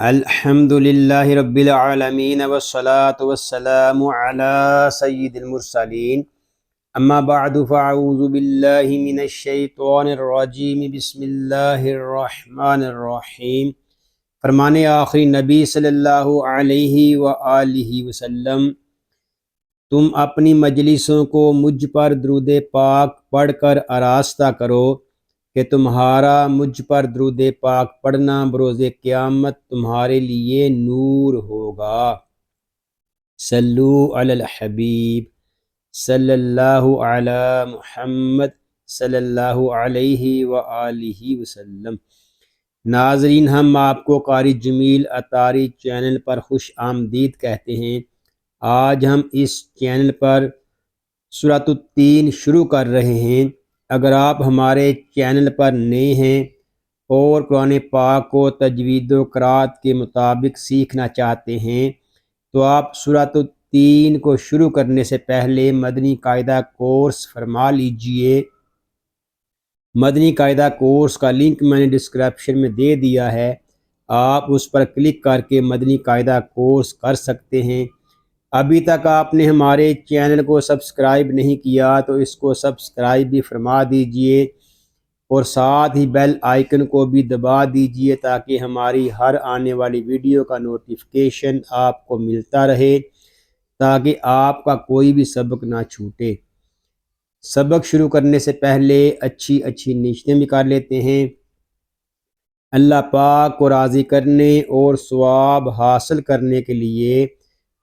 الحمد للہ رب العالمین والصلاة والسلام علی سید المرسلین اما بعد فاعوذ باللہ من الشیطان الرجیم بسم اللہ الرحمن الرحیم۔ فرمان آخری نبی صلی اللہ علیہ وآلہ وسلم، تم اپنی مجلسوں کو مجھ پر درود پاک پڑھ کر آراستہ کرو کہ تمہارا مجھ پر درود پاک پڑھنا بروز قیامت تمہارے لیے نور ہوگا۔ صلو علی الحبیب صلی اللہ علی محمد صلی اللہ علیہ وآلہ وسلم۔ ناظرین، ہم آپ کو قاری جمیل اطاری چینل پر خوش آمدید کہتے ہیں۔ آج ہم اس چینل پر سورۃ التین شروع کر رہے ہیں۔ اگر آپ ہمارے چینل پر نئے ہیں اور قرآن پاک کو تجوید و قرات کے مطابق سیکھنا چاہتے ہیں تو آپ سورۃ التین کو شروع کرنے سے پہلے مدنی قاعدہ کورس فرما لیجئے۔ مدنی قاعدہ کورس کا لنک میں نے ڈسکرپشن میں دے دیا ہے، آپ اس پر کلک کر کے مدنی قاعدہ کورس کر سکتے ہیں۔ ابھی تک آپ نے ہمارے چینل کو سبسکرائب نہیں کیا تو اس کو سبسکرائب بھی فرما دیجئے اور ساتھ ہی بیل آئیکن کو بھی دبا دیجئے تاکہ ہماری ہر آنے والی ویڈیو کا نوٹیفیکیشن آپ کو ملتا رہے، تاکہ آپ کا کوئی بھی سبق نہ چھوٹے۔ سبق شروع کرنے سے پہلے اچھی نیتیں بھی کر لیتے ہیں۔ اللہ پاک کو راضی کرنے اور ثواب حاصل کرنے کے لیے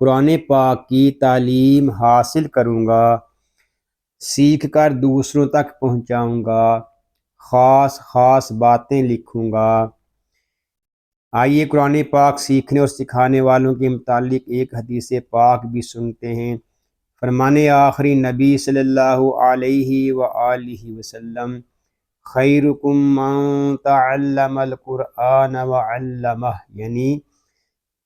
قرآن پاک کی تعلیم حاصل کروں گا، سیکھ کر دوسروں تک پہنچاؤں گا، خاص باتیں لکھوں گا۔ آئیے قرآن پاک سیکھنے اور سکھانے والوں کے متعلق ایک حدیث پاک بھی سنتے ہیں۔ فرمان آخری نبی صلی اللہ علیہ وآلہ وسلم، خیرکم من تعلم القرآن وعلمہ، یعنی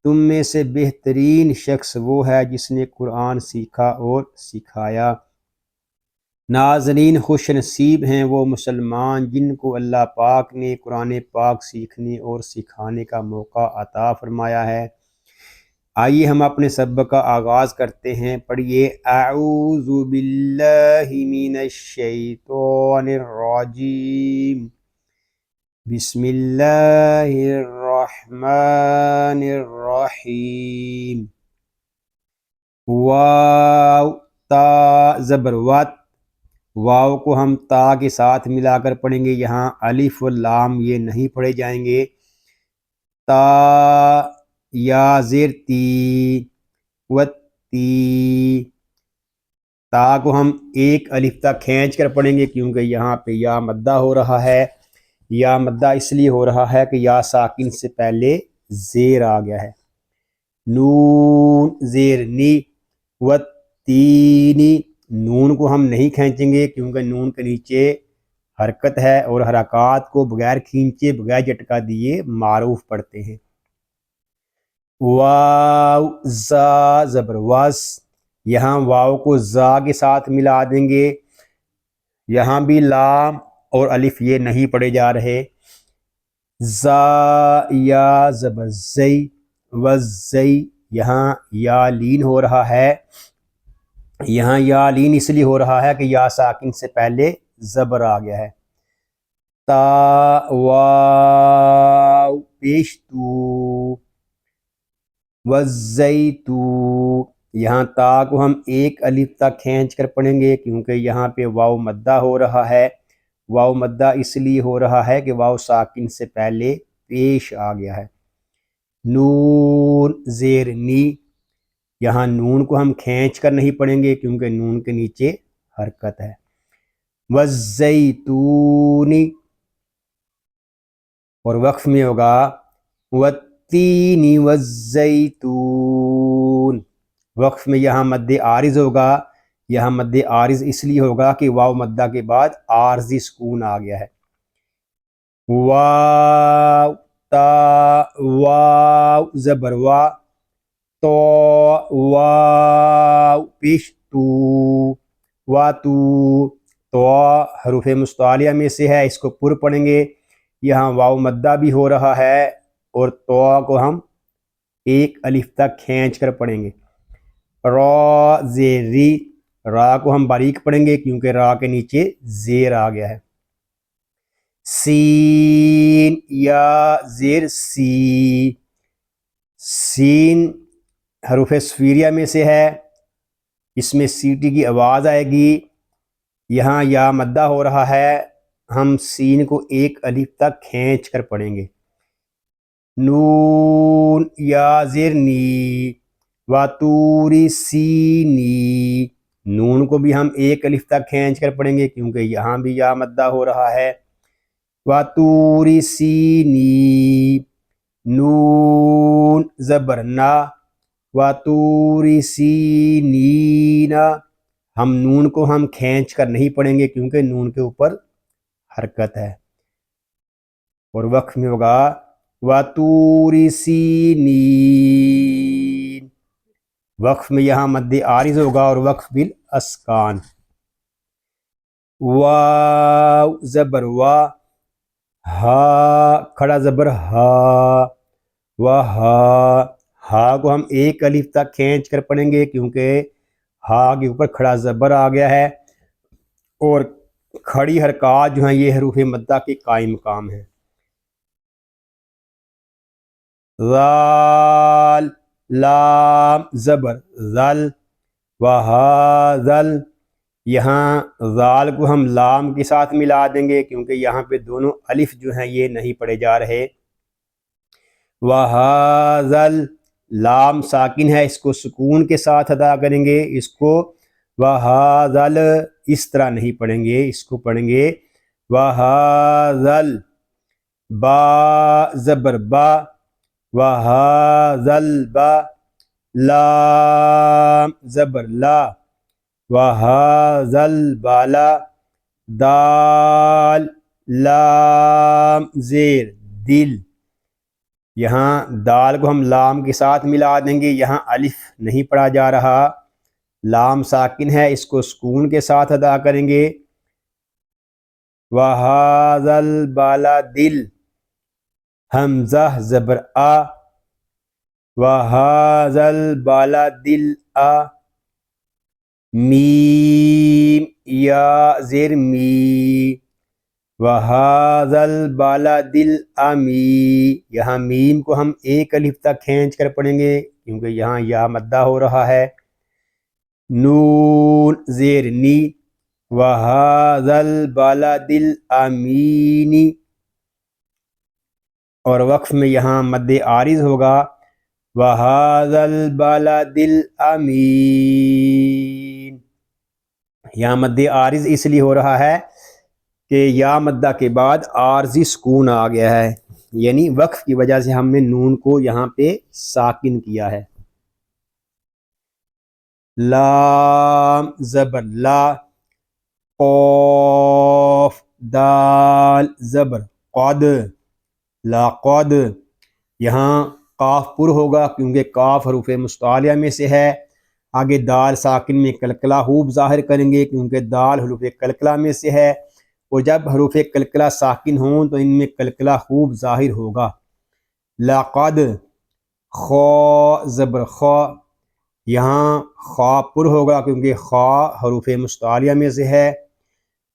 تم میں سے بہترین شخص وہ ہے جس نے قرآن سیکھا اور سکھایا۔ ناظرین، خوش نصیب ہیں وہ مسلمان جن کو اللہ پاک نے قرآن پاک سیکھنے اور سکھانے کا موقع عطا فرمایا ہے۔ آئیے ہم اپنے سبق کا آغاز کرتے ہیں۔ پڑھیے، اعوذ باللہ من الشیطان الرجیم، بسم اللہ الرحمن الرحیم۔ واو تا زبر وات، واو کو ہم تا کے ساتھ ملا کر پڑھیں گے، یہاں الف و لام یہ نہیں پڑھے جائیں گے۔ تا یا زیر تی و تی، تا کو ہم ایک الف تک کھینچ کر پڑھیں گے کیونکہ یہاں پہ یا مدہ ہو رہا ہے۔ یا مدہ اس لیے ہو رہا ہے کہ یا ساکن سے پہلے زیر آ گیا ہے۔ نون زیر نی و تینی، نون کو ہم نہیں کھینچیں گے کیونکہ نون کے نیچے حرکت ہے اور حرکات کو بغیر کھینچے بغیر جھٹکا دیے معروف پڑھتے ہیں۔ واو زا زبر واس، یہاں واو کو زا کے ساتھ ملا دیں گے، یہاں بھی لام اور الف یہ نہیں پڑھے جا رہے۔ زا یا زبر زئی و زئی، یہاں یا لین ہو رہا ہے، یہاں یا لین اس لیے ہو رہا ہے کہ یا ساکن سے پہلے زبر آ گیا ہے۔ تا واو پیش تو و زیتو، یہاں تا کو ہم ایک الف تک کھینچ کر پڑھیں گے کیونکہ یہاں پہ واو مدہ ہو رہا ہے۔ واو مدہ اس لیے ہو رہا ہے کہ واو ساکن سے پہلے پیش آ گیا ہے۔ نون زیر نی، یہاں نون کو ہم کھینچ کر نہیں پڑھیں گے کیونکہ نون کے نیچے حرکت ہے۔ والزیتونی، اور وقف میں ہوگا والتین والزیتون، وقف میں یہاں مد عارض ہوگا، یہاں مد عارض اس لیے ہوگا کہ واو مدہ کے بعد عارضی سکون آ گیا ہے۔ واو تا واو زبر وا، تو واو پیش تو وا تو، تو حروف مستعلیہ میں سے ہے، اس کو پر پڑھیں گے، یہاں واو مدہ بھی ہو رہا ہے اور تو کو ہم ایک الف تک کھینچ کر پڑھیں گے. را زیر ری، را کو ہم باریک پڑھیں گے کیونکہ را کے نیچے زیر آ گیا ہے. سین یا زیر سی، سین حروف صفیریہ میں سے ہے، اس میں سیٹی کی آواز آئے گی. یہاں یا مدہ ہو رہا ہے، ہم سین کو ایک الف تک کھینچ کر پڑھیں گے. نون یا زیر نی، واتوری سینی، نون کو بھی ہم ایک الف تک کھینچ کر پڑھیں گے کیونکہ یہاں بھی یا مدہ ہو رہا ہے. واتوری سینی، نون زبر نا، واتوری سینین، ہم نون کو ہم کھینچ کر نہیں پڑھیں گے کیونکہ نون کے اوپر حرکت ہے. اور وقف میں ہوگا واتوری سینین، وقف میں یہاں مد عارض ہوگا اور وقف بالاسکان. واو زبر وا، ہا کھڑا زبر ہا، وہا، ہا کو ہم ایک الف تک کھینچ کر پڑھیں گے کیونکہ ہا کے اوپر کھڑا زبر آ گیا ہے اور کھڑی حرکات جو ہیں یہ حروف مدہ کے قائم مقام ہیں. ذال لام زبر ذل، وہا ذل، یہاں ذال کو ہم لام کے ساتھ ملا دیں گے کیونکہ یہاں پہ دونوں الف جو ہیں یہ نہیں پڑھے جا رہے. وہا ذل، لام ساکن ہے، اس کو سکون کے ساتھ ادا کریں گے. اس کو وہا ذل اس طرح نہیں پڑھیں گے، اس کو پڑھیں گے وہا ذل. با زبر با، وہا ذل با، لام زبر لا، وہا ذل بالا. دال لام زیر دل، یہاں دال کو ہم لام کے ساتھ ملا دیں گے، یہاں الف نہیں پڑھا جا رہا، لام ساکن ہے، اس کو سکون کے ساتھ ادا کریں گے. وہذا البالا دل، حمزہ زبر آ، وہذا البالا دل آ. میم یا زیر می، وہذا البالا دل امی، یہاں میم کو ہم ایک الف تک کھینچ کر پڑھیں گے کیونکہ یہاں یا مدہ ہو رہا ہے. نون زیر نی، وہذا البالا دل امینی، اور وقف میں یہاں مد عارض ہوگا وہذا البالا دل امین. یہاں مد عارض اس لیے ہو رہا ہے کہ یا مدہ کے بعد عارضی سکون آ گیا ہے، یعنی وقف کی وجہ سے ہم نے نون کو یہاں پہ ساکن کیا ہے. لام زبر لا، قوف دال زبر قد، لاقد، یہاں قاف پر ہوگا کیونکہ قاف حروف مستعلیہ میں سے ہے. آگے دال ساکن میں کلکلہ خوب ظاہر کریں گے کیونکہ دال حروف کلکلہ میں سے ہے، اور جب حروف کلکلہ ساکن ہوں تو ان میں کلکلہ خوب ظاہر ہوگا. لاقد، خا زبر خا، یہاں خا پر ہوگا کیونکہ خا حروف مستعلیہ میں سے ہے.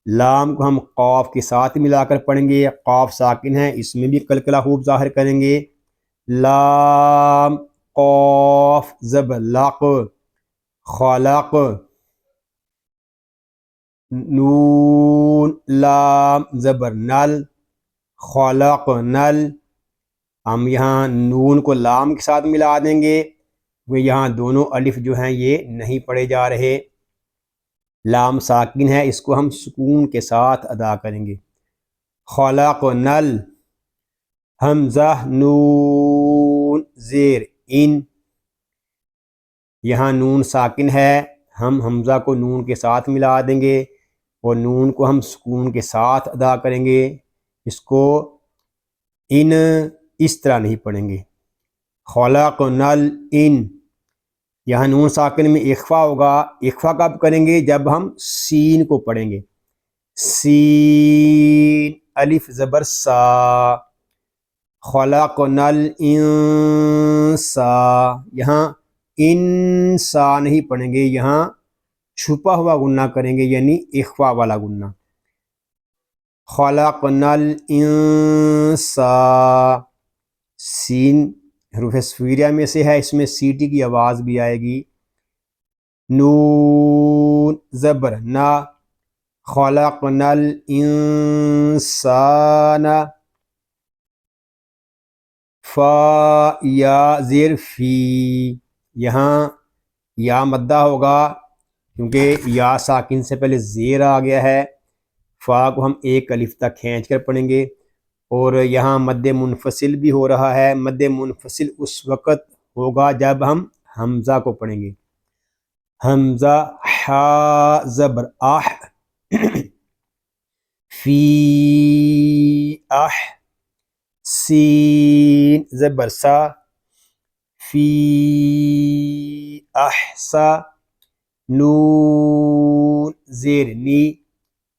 لام کو ہم قاف کے ساتھ ملا کر پڑھیں گے، قاف ساکن ہے، اس میں بھی کلکلہ خوب ظاہر کریں گے. لام قاف زبر لاق، خلق. نون لام زبر نل، خلق نل، ہم یہاں نون کو لام کے ساتھ ملا دیں گے، وہ یہاں دونوں الف جو ہیں یہ نہیں پڑھے جا رہے، لام ساکن ہے، اس کو ہم سکون کے ساتھ ادا کریں گے. خلق نل، حمزہ نون زیر ان، یہاں نون ساکن ہے، ہم حمزہ کو نون کے ساتھ ملا دیں گے اور نون کو ہم سکون کے ساتھ ادا کریں گے، اس کو ان اس طرح نہیں پڑھیں گے. خلق نل ان، یہاں نون ساکن میں اخفا ہوگا. اخفا کب کریں گے؟ جب ہم سین کو پڑھیں گے. سین الف زبر سا، خلقنا الانسان، یہاں انسان نہیں پڑھیں گے، یہاں چھپا ہوا غنہ کریں گے، یعنی اخفا والا غنہ. خلقنا الانسان، سین حروف صفیریہ میں سے ہے، اس میں سیٹی کی آواز بھی آئے گی. نون زبر نا، خلقنا الانسان. فا یا زیر فی، یہاں یا مدہ ہوگا کیونکہ یا ساکن سے پہلے زیر آ گیا ہے. فا کو ہم ایک الف تک کھینچ کر پڑھیں گے، اور یہاں مد منفصل بھی ہو رہا ہے. مد منفصل اس وقت ہوگا جب ہم حمزہ کو پڑھیں گے. حمزہ حا زبر آہ، فی آہ. سین زبر سا، فی احسا. نون زیر نی،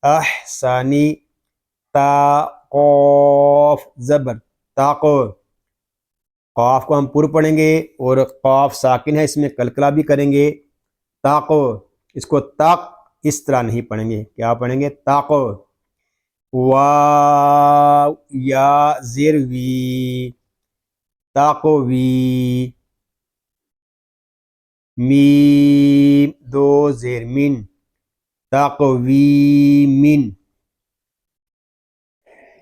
احسانی. تا قاف زبر تاقو، قاف کو ہم پر پڑھیں گے اور قاف ساکن ہے، اس میں کلکلا بھی کریں گے. تاقو، اس کو تاق اس طرح نہیں پڑھیں گے، کیا پڑھیں گے؟ تاقو. واو یا زیر وی، تاقوی. میم دو زیر من، تقویمن.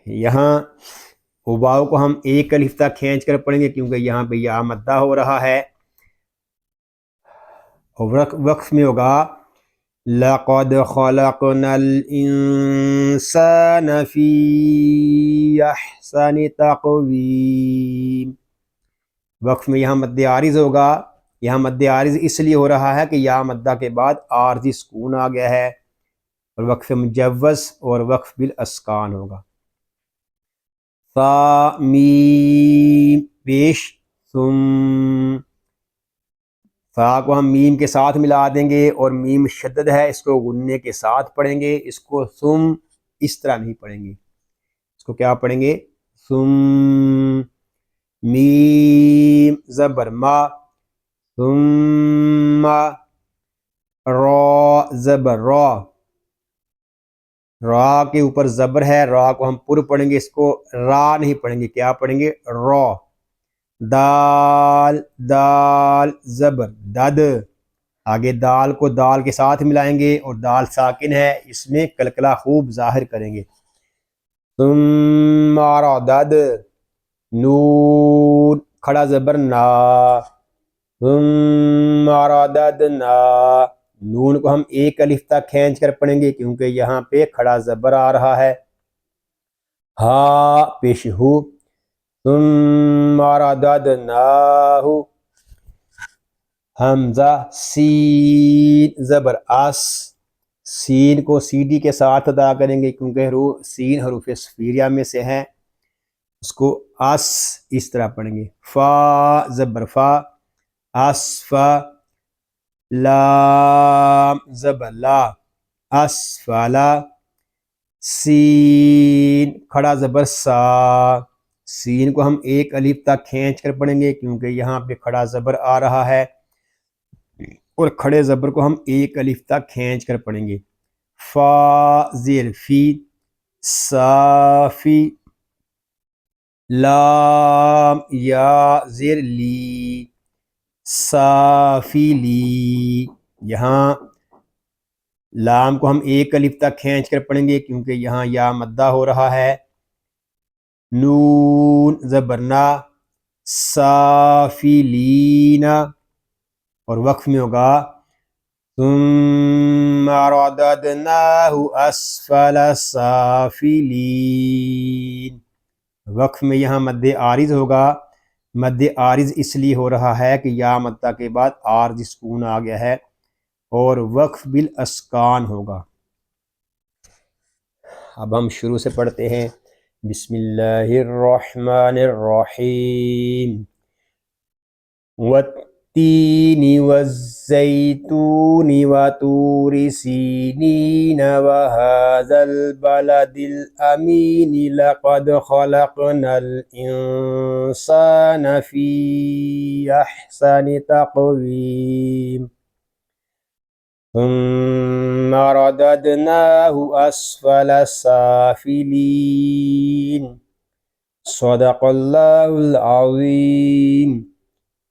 یہاں واو کو ہم ایک الف تک کھینچ کر پڑھیں گے کیونکہ یہاں پہ یا مدہ ہو رہا ہے. اور وقف میں ہوگا لقد خلقنا الانسان فی احسن تقویم. وقف میں یہاں مد عارض ہوگا. یہاں مد عارض اس لیے ہو رہا ہے کہ یا مدہ کے بعد عارضی سکون آ گیا ہے، اور وقف مجوز اور وقف بالاسکان ہوگا. فا میم پیش ثم، فا کو ہم میم کے ساتھ ملا دیں گے اور میم شدد ہے، اس کو غنے کے ساتھ پڑھیں گے. اس کو ثم اس طرح نہیں پڑھیں گے، اس کو کیا پڑھیں گے؟ ثم. میم زبر ما، ثم. را زبر را، را کے اوپر زبر ہے، را کو ہم پر پڑھیں گے، اس کو را نہیں پڑھیں گے، کیا پڑھیں گے؟ را. دال دال زبر دد، آگے دال کو دال کے ساتھ ملائیں گے اور دال ساکن ہے، اس میں کلکلا خوب ظاہر کریں گے. ثم ردد، نون کھڑا زبر نا، ثم رددنا. نون کو ہم ایک الف تک کھینچ کر پڑھیں گے کیونکہ یہاں پہ کھڑا زبر آ رہا ہے. ہا پیش ہو، ثم رددناہ. حمزہ سین زبر اس، سین کو سیڈی کے ساتھ ادا کریں گے کیونکہ سین حروف صفیریہ میں سے ہے، اس کو اس اس طرح پڑھیں گے. فا زبر فا، اسفا. لام زبر لا، اسفلا. سین کھڑا زبر سا، سین کو ہم ایک الف تک کھینچ کر پڑھیں گے کیونکہ یہاں پہ کھڑا زبر آ رہا ہے، اور کھڑے زبر کو ہم ایک الف تک کھینچ کر پڑھیں گے. فا زیر فی، صافی. لام یا زیر لی، صافی لی. یہاں لام کو ہم ایک الف تک کھینچ کر پڑھیں گے کیونکہ یہاں یا مدہ ہو رہا ہے. نون زبرنا، صافی لینا. اور وقف میں ہوگا ثم رددناہ اسفل سافلین. وقف میں یہاں مد عارض ہوگا. مد عارض اس لیے ہو رہا ہے کہ یا مدہ کے بعد عارضی سکون آ گیا ہے، اور وقف بالاسکان ہوگا. اب ہم شروع سے پڑھتے ہیں. بسم اللہ الرحمن الرحیم. والتین الزیتون وطور سینین وهذا البلد الامین لقد خلقنا الانسان فی احسن تقویم ثم رددناه اسفل سافلین صدق اللہ العظیم۔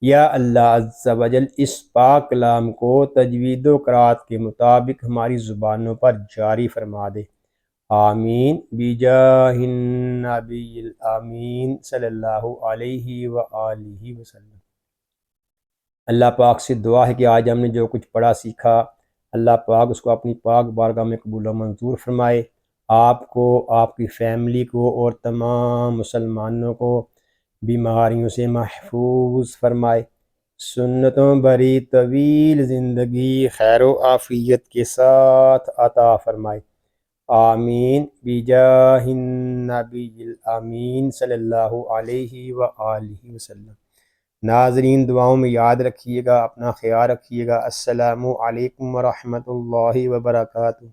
یا اللہ عز و جل اس پاک کلام کو تجوید و قرات کے مطابق ہماری زبانوں پر جاری فرما دے، آمین بجاہ النبی الامین صلی اللہ علیہ وآلہ وسلم۔ اللہ پاک سے دعا ہے کہ آج ہم نے جو کچھ پڑھا سیکھا، اللہ پاک اس کو اپنی پاک بارگاہ میں قبول و منظور فرمائے، آپ کو، آپ کی فیملی کو اور تمام مسلمانوں کو بیماریوں سے محفوظ فرمائے، سنتوں بری طویل زندگی خیر و عافیت کے ساتھ عطا فرمائے، آمین بجاہ النبی الامین صلی اللہ علیہ وآلہ وسلم۔ ناظرین دعاؤں میں یاد رکھیے گا، اپنا خیال رکھیے گا۔ السلام علیکم ورحمۃ اللہ وبرکاتہ۔